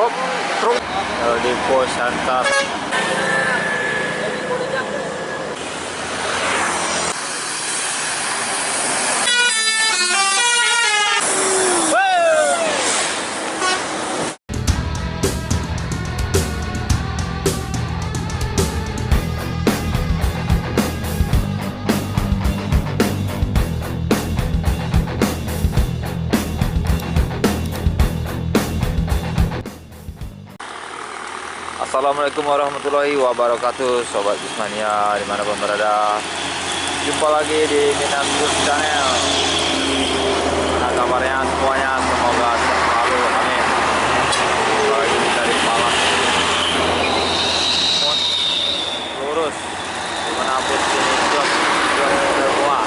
Hop, truk. Di pos antar. Assalamualaikum warahmatullahi wabarakatuh, Sobat Gusmania dimanapun berada. Jumpa lagi di Minat Gus Channel. Nah, kabarnya semuanya semoga sehat selalu, amin. Lagi dari Malang lurus dimanapun ini jos semua.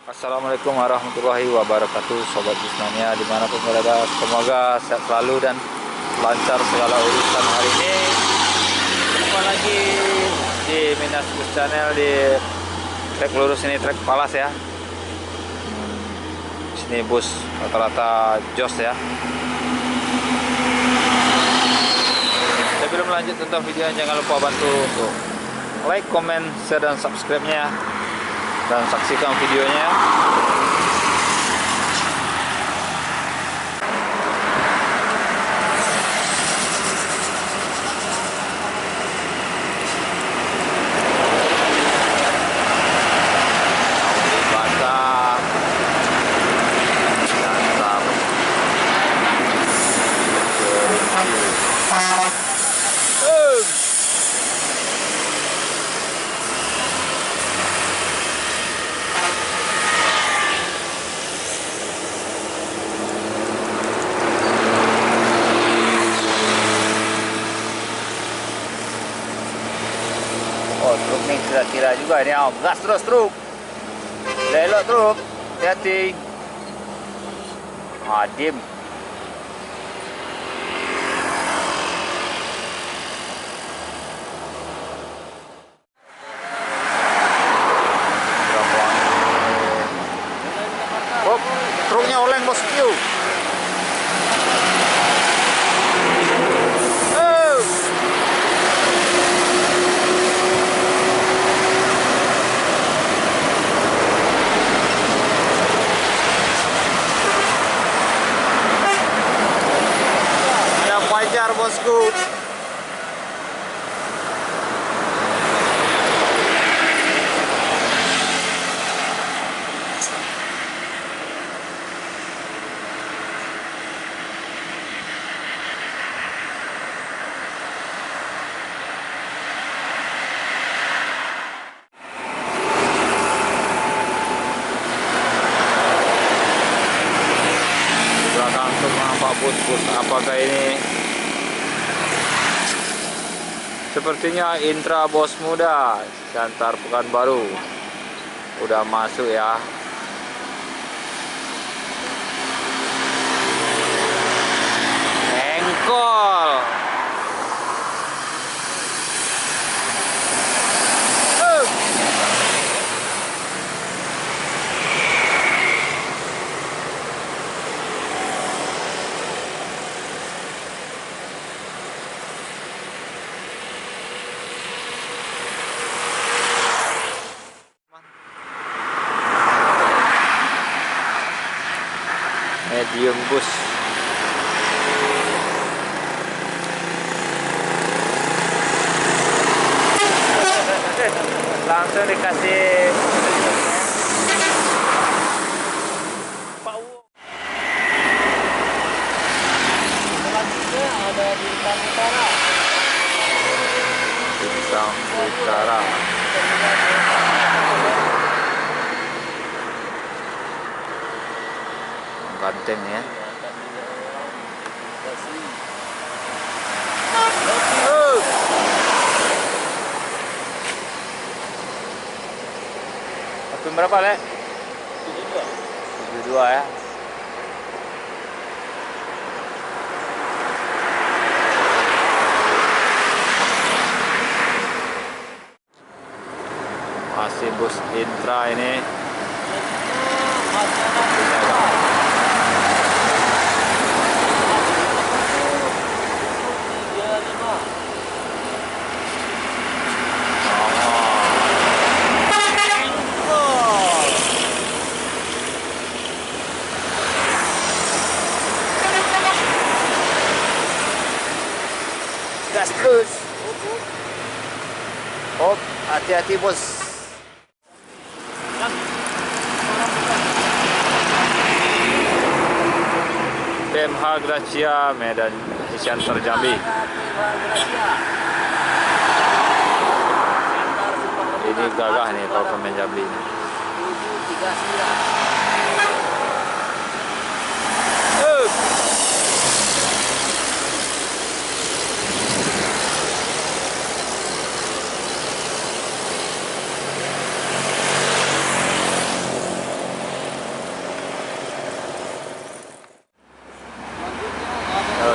Assalamualaikum warahmatullahi wabarakatuh, Sobat Gusmania dimanapun berada. Semoga sehat selalu dan lancar segala urusan hari ini. Jumpa lagi di Minat Gus Channel di trek lurus ini, trek Palas ya. Sini bus rata-rata jos ya. Sebelum lanjut tentang videonya, jangan lupa bantu untuk like, comment, share, dan subscribe-nya. Dan saksikan videonya. Oh, truk nih kira-kira juga ini, gas terus truk, lelok truk, hati-hati, diem. Oh, truknya oleng bosku. Wajar bosku. Belakang tuh apa bus apakah ini? Sepertinya Intra Bos Muda Siantar Pekanbaru udah masuk ya. Engkol. Medium bus. Langsung dikasih selanjutnya ada Bintang Utara. Bintang Utara. Ganteng ya. Akun berapa, Le? 72. 72 ya. Masih bus Intra ini. Gas terus. Oh, hati-hati bos. PMH Gracia Medan Center Jambi. Ini gagah nih kalau pemain Jambi ini.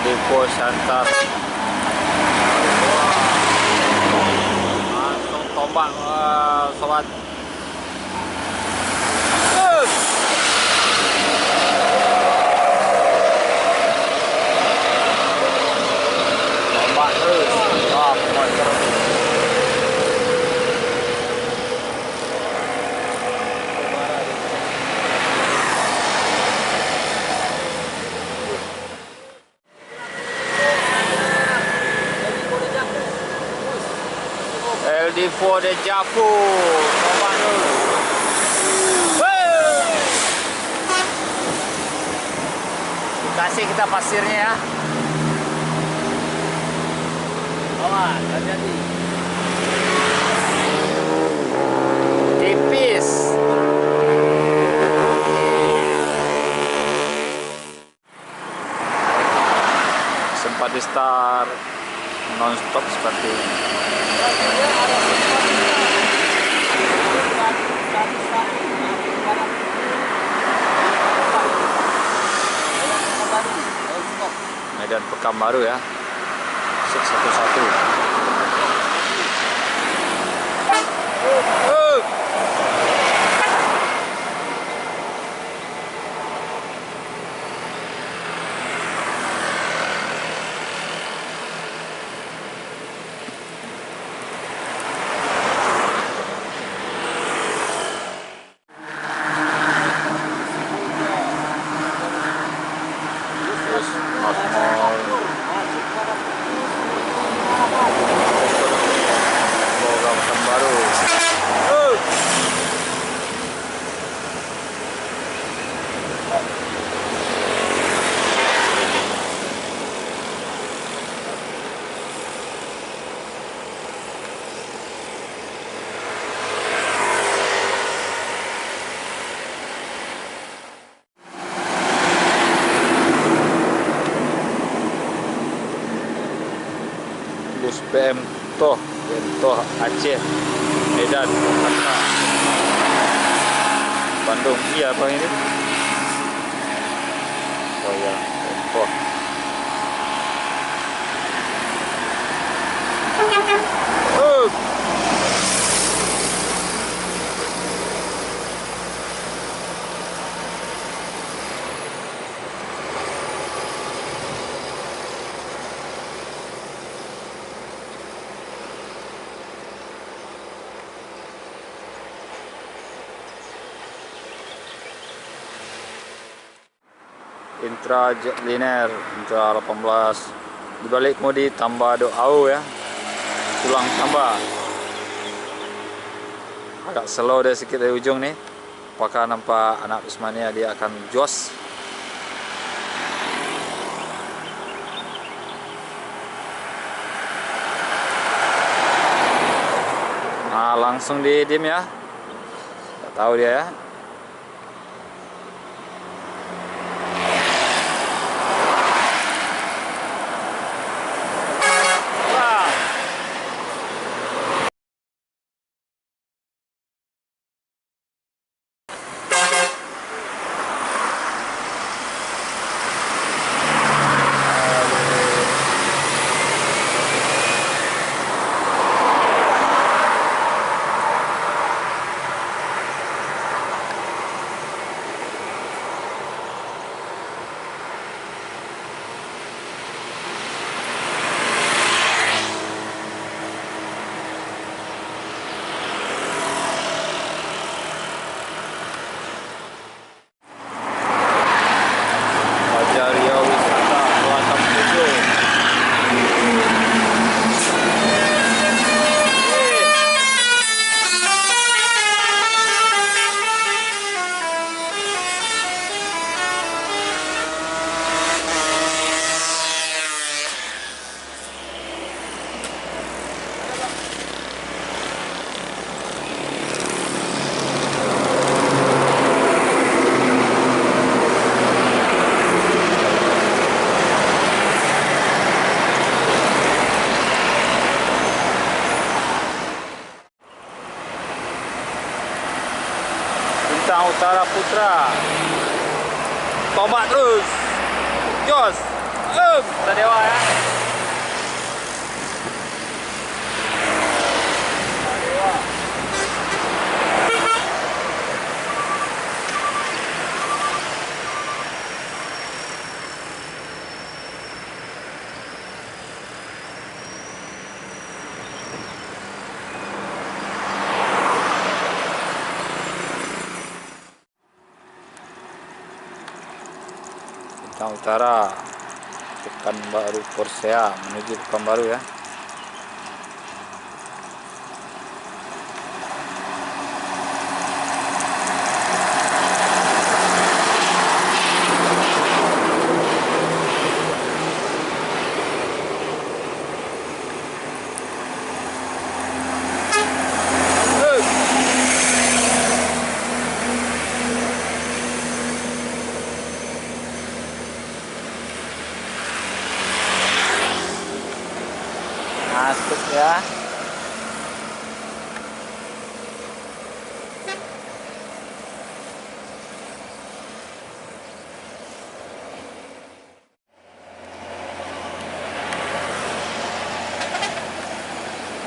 Di pos antar langsung tombak sobat. Tombak terus. LD4 de Japu. Tombak dulu. Kasih kita pasirnya ya. Awas, hati-hati. Tipis. Sempat di start non-stop seperti ini. Medan Pekanbaru ya, 611. Bus BM Toh Aceh Medan Bandung. Iya bang ini. Oh ya, Toh. Intra Jetliner Intra 18 dibalik kemudi tambah doau ya, tulang tambah agak slow dari sedikit dari ujung nih. Apakah nampak anak Usmania dia akan jos? Nah langsung di dim ya, nggak tahu dia ya. Bintang Utara Putra. Tombak terus. Jos. Sadewa ya. Sadewa. Bintang Utara, Pekanbaru Persea menuju Pekanbaru ya. Masuk ya.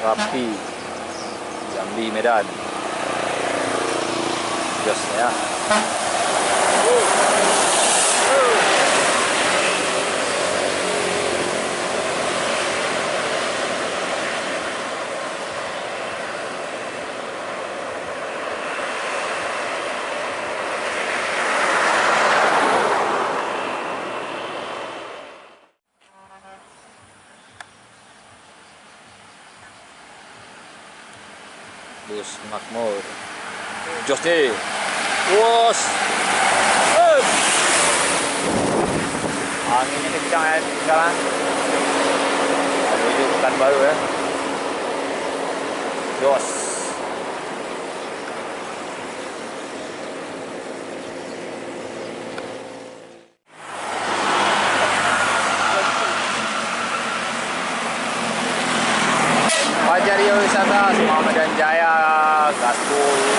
Rapi, Jambi, Medan. Jos ya. Bus Makmur. Jos nih. Wos. Anginnya kencang ya sekarang. Menuju Pekanbaru ya. Jos. Fajar Wisata Semua Medan Jaya, gaspol